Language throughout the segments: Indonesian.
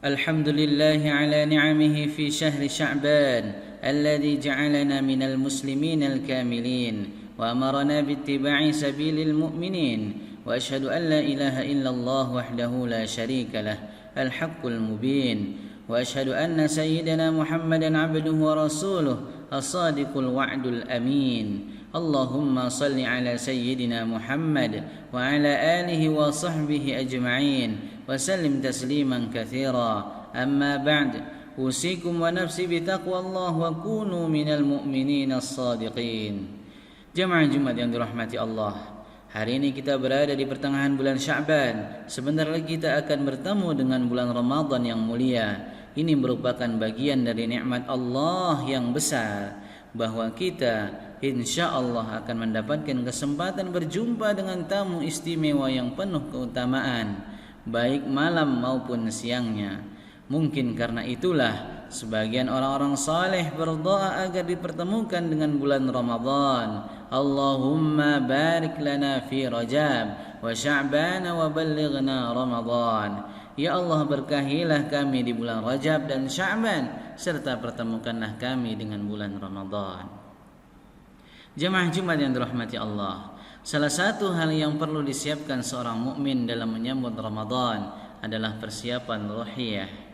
الحمد لله على نعمه في شهر شعبان الذي جعلنا من المسلمين الكاملين وأمرنا باتباع سبيل المؤمنين وأشهد أن لا إله إلا الله وحده لا شريك له الحق المبين وأشهد أن سيدنا محمدا عبده ورسوله الصادق الوعد الأمين اللهم صل على سيدنا محمد وعلى آله وصحبه أجمعين وسلم تسليما كثيرا أما بعد أوصيكم ونفسي بتقوى الله وكونوا من المؤمنين الصادقين. Jemaah Jumat yang dirahmati Allah, hari ini kita berada di pertengahan bulan Sya'ban. Sebentar lagi kita akan bertemu dengan bulan Ramadan yang mulia. Ini merupakan bagian dari nikmat Allah yang besar, bahwa kita insya Allah akan mendapatkan kesempatan berjumpa dengan tamu istimewa yang penuh keutamaan, baik malam maupun siangnya. Mungkin karena itulah sebagian orang-orang saleh berdoa agar dipertemukan dengan bulan Ramadan. Allahumma barik lana fi Rajab wa Sya'ban wa ballighna Ramadan. Ya Allah, berkahilah kami di bulan Rajab dan Sya'ban, serta pertemukanlah kami dengan bulan Ramadan. Jemaah Jumat yang dirahmati Allah, salah satu hal yang perlu disiapkan seorang mukmin dalam menyambut Ramadan adalah persiapan ruhiyah.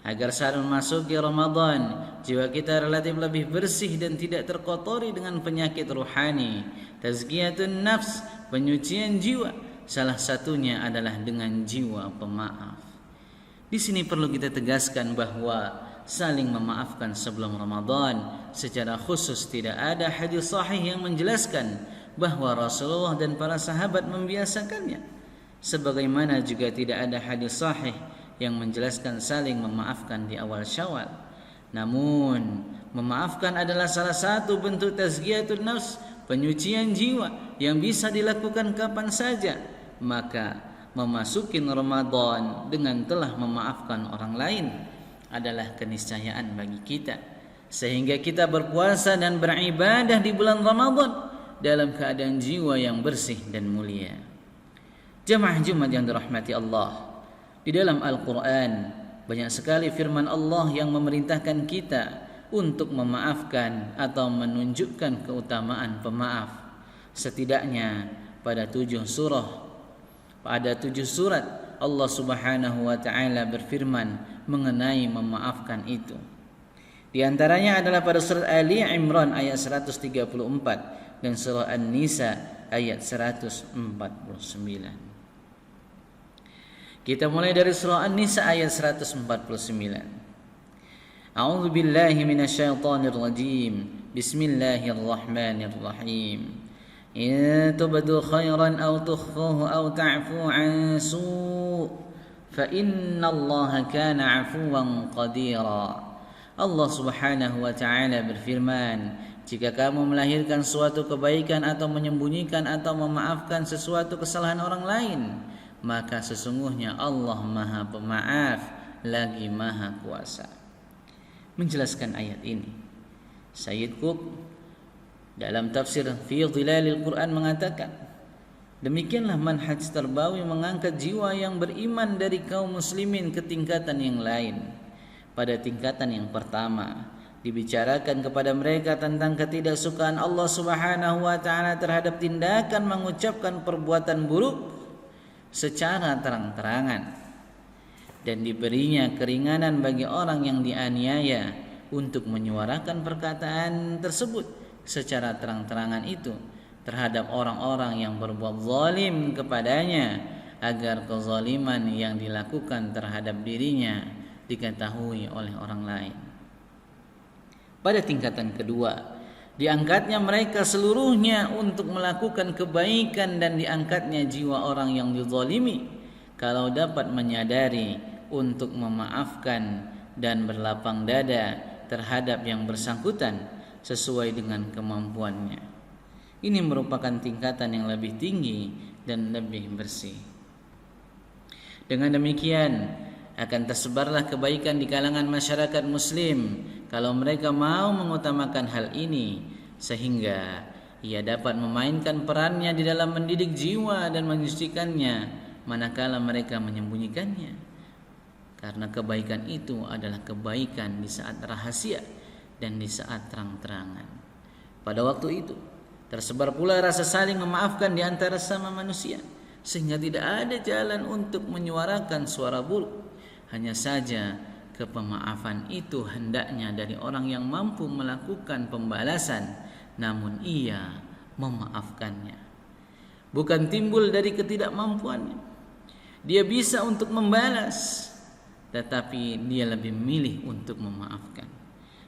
Agar saat memasuki Ramadan, jiwa kita relatif lebih bersih dan tidak terkotori dengan penyakit ruhani. Tazkiyatun nafs, penyucian jiwa, salah satunya adalah dengan jiwa pemaaf. Di sini perlu kita tegaskan bahwa saling memaafkan sebelum Ramadan secara khusus tidak ada hadis sahih yang menjelaskan bahwa Rasulullah dan para sahabat membiasakannya. Sebagaimana juga tidak ada hadis sahih yang menjelaskan saling memaafkan di awal Syawal. Namun, memaafkan adalah salah satu bentuk tazkiyatun nafs, penyucian jiwa yang bisa dilakukan kapan saja. Maka, memasuki Ramadan dengan telah memaafkan orang lain adalah keniscayaan bagi kita, sehingga kita berpuasa dan beribadah di bulan Ramadan dalam keadaan jiwa yang bersih dan mulia. Jemaah Jumat yang dirahmati Allah, di dalam Al-Quran banyak sekali firman Allah yang memerintahkan kita untuk memaafkan atau menunjukkan keutamaan pemaaf. Setidaknya pada 7 surat Allah Subhanahu wa taala berfirman mengenai memaafkan itu. Di antaranya adalah pada surat Ali Imran ayat 134 dan surah An-Nisa ayat 149. Kita mulai dari surah An-Nisa ayat 149. A'udzu billahi minasyaitonir rajim. Bismillahirrahmanirrahim. In tubdu khairan aw tukhfuhu aw ta'fu 'an su' fa innallaha kana 'afuwan qadira. Allah Subhanahu wa taala berfirman, jika kamu melahirkan suatu kebaikan atau menyembunyikan atau memaafkan sesuatu kesalahan orang lain, maka sesungguhnya Allah Maha Pemaaf lagi Maha Kuasa. Menjelaskan ayat ini, Sayyid Qutb dalam tafsir Fi Dhilalil Quran mengatakan, demikianlah manhaj Tarbawi mengangkat jiwa yang beriman dari kaum muslimin ke tingkatan yang lain. Pada tingkatan yang pertama, dibicarakan kepada mereka tentang ketidaksukaan Allah Subhanahu wa taala terhadap tindakan mengucapkan perbuatan buruk secara terang-terangan, dan diberinya keringanan bagi orang yang dianiaya untuk menyuarakan perkataan tersebut secara terang-terangan itu terhadap orang-orang yang berbuat zalim kepadanya, agar kezaliman yang dilakukan terhadap dirinya diketahui oleh orang lain. Pada tingkatan kedua, diangkatnya mereka seluruhnya untuk melakukan kebaikan, dan diangkatnya jiwa orang yang dizalimi kalau dapat menyadari untuk memaafkan dan berlapang dada terhadap yang bersangkutan sesuai dengan kemampuannya. Ini merupakan tingkatan yang lebih tinggi dan lebih bersih. Dengan demikian akan tersebarlah kebaikan di kalangan masyarakat muslim kalau mereka mau mengutamakan hal ini, sehingga ia dapat memainkan perannya di dalam mendidik jiwa dan menyucikannya manakala mereka menyembunyikannya. karena kebaikan itu adalah kebaikan di saat rahasia dan di saat terang-terangan. Pada waktu itu tersebar pula rasa saling memaafkan di antara sesama manusia, sehingga tidak ada jalan untuk menyuarakan suara buruk. Hanya saja kepemaafan itu hendaknya dari orang yang mampu melakukan pembalasan, namun ia memaafkannya, bukan timbul dari ketidakmampuannya. Dia bisa untuk membalas, tetapi dia lebih memilih untuk memaafkan.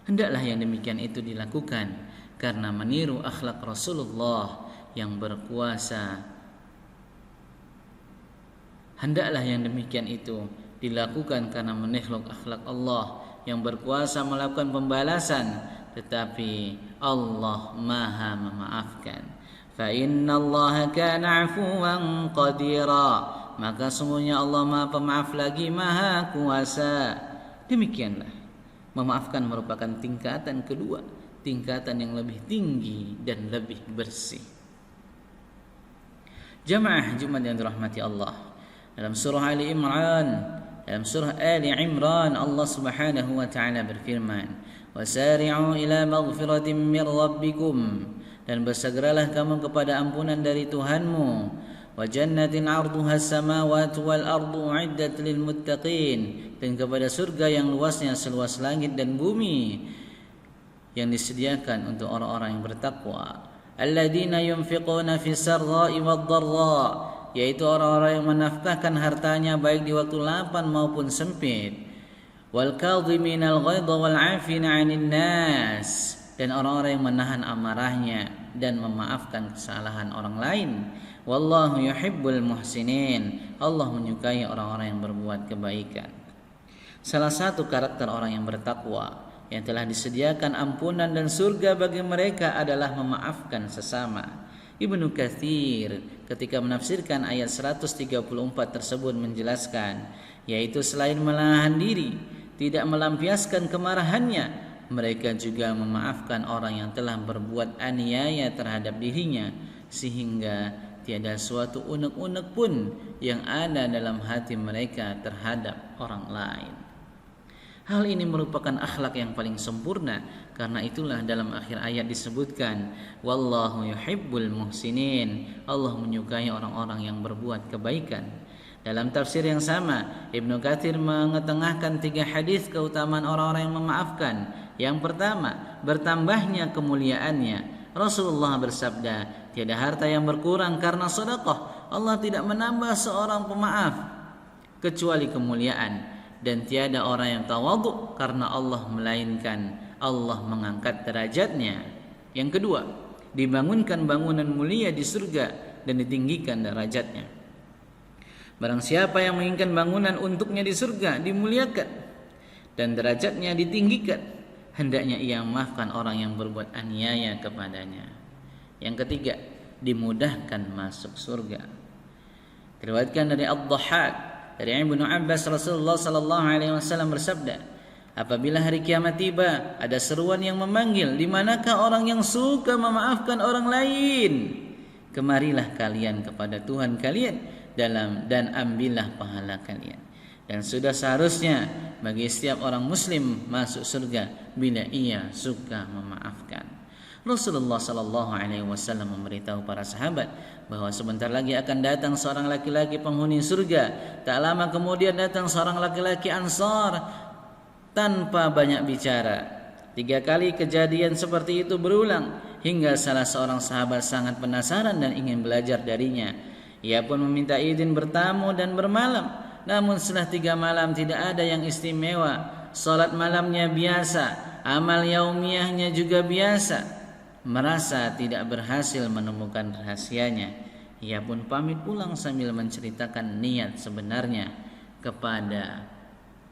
Hendaklah yang demikian itu dilakukan karena meniru akhlak Rasulullah yang berkuasa. Hendaklah yang demikian itu dilakukan karena meniru akhlak Allah yang berkuasa melakukan pembalasan, tetapi Allah Maha memaafkan. Fa innallaha kana 'afuwan qadira. Maka sungguhnya Allah Maha Pemaaf lagi Maha Kuasa. Demikianlah, memaafkan merupakan tingkatan kedua, tingkatan yang lebih tinggi dan lebih bersih. Jamaah Jumat yang dirahmati Allah, dalam surah Ali Imran, Allah Subhanahu wa taala berfirman, "Wasari'u ila maghfiratin min rabbikum." Dan bersegeralah kamu kepada ampunan dari Tuhanmu. Wa jannatin 'arduha as-samawati wal ardu 'iddat lil muttaqin, dan kepada surga yang luasnya seluas langit dan bumi yang disediakan untuk orang-orang yang bertakwa. Alladzina yunfiquna fis sarra'i wad dharra, yaitu orang-orang yang menafkahkan hartanya baik di waktu lapang maupun sempit. Wal kadhiminal ghaidha wal 'afina 'anil nas, dan orang-orang yang menahan amarahnya dan memaafkan kesalahan orang lain. Wallahu yuhibbul muhsinin, Allah menyukai orang-orang yang berbuat kebaikan. Salah satu karakter orang yang bertakwa yang telah disediakan ampunan dan surga bagi mereka adalah memaafkan sesama. Ibnu Katsir ketika menafsirkan ayat 134 tersebut menjelaskan, yaitu selain menahan diri, tidak melampiaskan kemarahannya, mereka juga memaafkan orang yang telah berbuat aniaya terhadap dirinya, sehingga tiada suatu unek-unek pun yang ada dalam hati mereka terhadap orang lain. Hal ini merupakan akhlak yang paling sempurna, karena itulah dalam akhir ayat disebutkan, wallahu yuhibbul muhsinin, Allah menyukai orang-orang yang berbuat kebaikan. Dalam tafsir yang sama, Ibnu Katsir mengetengahkan 3 hadis keutamaan orang-orang yang memaafkan. Yang pertama, bertambahnya kemuliaannya. Rasulullah bersabda, tiada harta yang berkurang karena sedekah. Allah tidak menambah seorang pemaaf kecuali kemuliaan, dan tiada orang yang tawadhu karena Allah, melainkan Allah mengangkat derajatnya. Yang kedua, dibangunkan bangunan mulia di surga dan ditinggikan derajatnya. Barang siapa yang menginginkan bangunan untuknya di surga dimuliakan dan derajatnya ditinggikan, hendaknya ia memaafkan orang yang berbuat aniaya kepadanya. Yang ketiga, dimudahkan masuk surga. Diriwayatkan dari Ad-Dhahhak dari Ibnu Abbas, Rasulullah sallallahu alaihi wasallam bersabda, apabila hari kiamat tiba, ada seruan yang memanggil, di manakah orang yang suka memaafkan orang lain? Kemarilah kalian kepada Tuhan kalian dan ambillah pahala kalian. Dan sudah seharusnya bagi setiap orang muslim masuk surga bila ia suka memaafkan. Rasulullah sallallahu alaihi wasallam memberitahu para sahabat bahwa sebentar lagi akan datang seorang laki-laki penghuni surga. Tak lama kemudian datang seorang laki-laki Ansar tanpa banyak bicara. 3 kali kejadian seperti itu berulang hingga salah seorang sahabat sangat penasaran dan ingin belajar darinya. Ia pun meminta izin bertamu dan bermalam. Namun setelah 3 malam tidak ada yang istimewa. Salat malamnya biasa, amal yaumiyahnya juga biasa. Merasa tidak berhasil menemukan rahasianya, ia pun pamit pulang sambil menceritakan niat sebenarnya kepada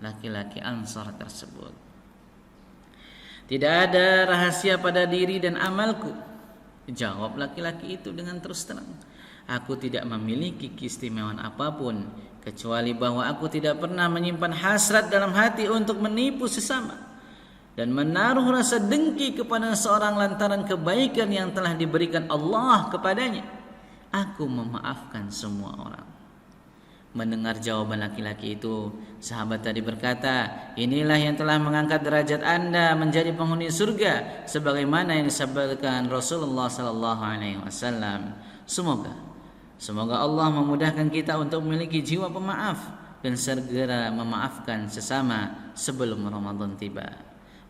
laki-laki Ansar tersebut. Tidak ada rahasia pada diri dan amalku, jawab laki-laki itu dengan terus terang. Aku tidak memiliki keistimewaan apapun, kecuali bahwa aku tidak pernah menyimpan hasrat dalam hati untuk menipu sesama dan menaruh rasa dengki kepada seorang lantaran kebaikan yang telah diberikan Allah kepadanya. Aku memaafkan semua orang. Mendengar jawaban laki-laki itu, sahabat tadi berkata, inilah yang telah mengangkat derajat Anda menjadi penghuni surga, sebagaimana yang disabdakan Rasulullah Sallallahu Alaihi Wasallam. Semoga Allah memudahkan kita untuk memiliki jiwa pemaaf dan segera memaafkan sesama sebelum Ramadan tiba.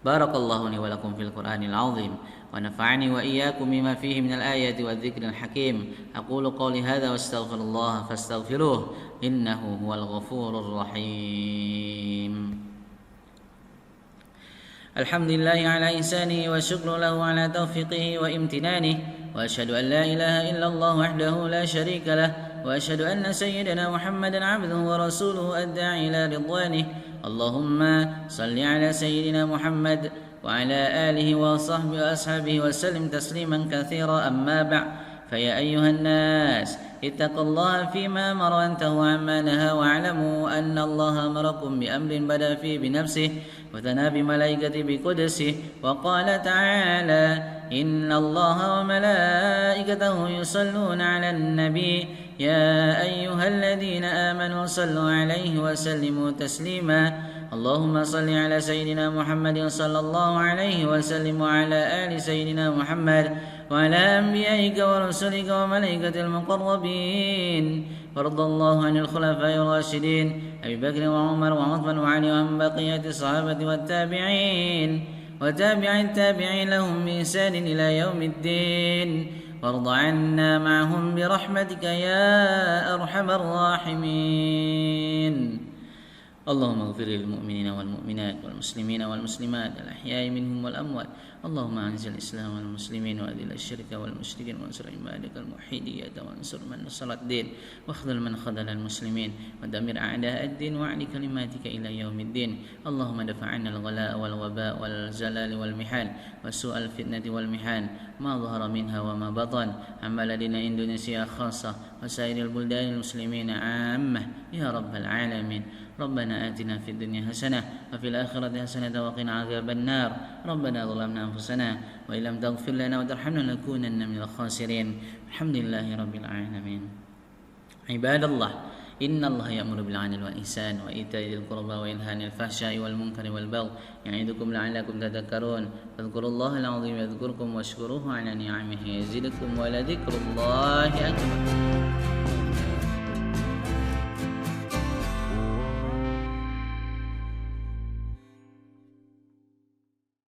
Barakallahu li wa lakum fil Qur'anil azim wa nafa'ani wa iyyakum bima fihi minal ayati wadh-dhikril hakim. Aqulu qawli hadza wa astaghfirullah fastaghfiruh innahu huwal ghafurur rahim. Alhamdulillahi ala ihsanihi wa syukru lahu ala taufiqihi wa imtinanihi wa asyhadu an la ilaha illallah wahdahu la syarika lah wa asyhadu anna sayyidana Muhammadan 'abduhu wa rasuluhu ad-da'i ila ridwanihi. Allahumma salli ala sayyidina Muhammad wa ala alihi wa sahbihi wa ashabihi wa sallim tasliman katsira amma ba'd. Faya ayyuhan nas ittaqullaha fima amara wa antahu amma naha wa'lamu anna Allaha amarakum bi amrin bada fi bi nafsihi wa thana bi malaikati bi qudsihi wa qala ta'ala إن الله وملائكته يصلون على النبي يا أيها الذين آمنوا صلوا عليه وسلموا تسليما اللهم صل على سيدنا محمد صلى الله عليه وسلم وعلى آل سيدنا محمد وعلى أنبيائك ورسلك وملائكة المقربين وارض الله عن الخلفاء الراشدين أبي بكر وعمر وعثمان وعلي وعن بقية الصحابة والتابعين وتابع التابعين لهم بإحسان إلى يوم الدين وارض عنا معهم برحمتك يا أرحم الراحمين. اللهم اغفر للمؤمنين والمؤمنات والمسلمين والمسلمات الأحياء منهم والأموات. اللهم أعز الإسلام والمسلمين وأذل الشرك والمشركين وانصر عبادك الموحدين وانصر من نصر الدين واخذل من خذل المسلمين ودمر أعداء الدين وأعل كلماتك إلى يوم الدين. اللهم دفع عنا الغلاء والوباء والزلال والمحال وسوء الفتنة والمحال ما ظهر منها وما بطن عن بلدنا إندونيسيا خاصة وسائر البلدان المسلمين عامة يا رب العالمين. ربنا آتنا في الدنيا حسنة وفي الآخرة حسنة وقنا عذاب النار. ربنا ظلمنا أنفسنا وإن لم تغفر لنا وترحمنا لنكونن من الخاسرين. الحمد لله رب العالمين. عباد الله إن الله يأمر بالعدل والإحسان وإيتاء ذي القربى وينهى عن الفحشاء والمنكر والبغي يعظكم لعلكم تذكرون. فاذكروا الله العظيم يذكركم واشكروه على نعمه يزدكم ولذكر الله أكبر.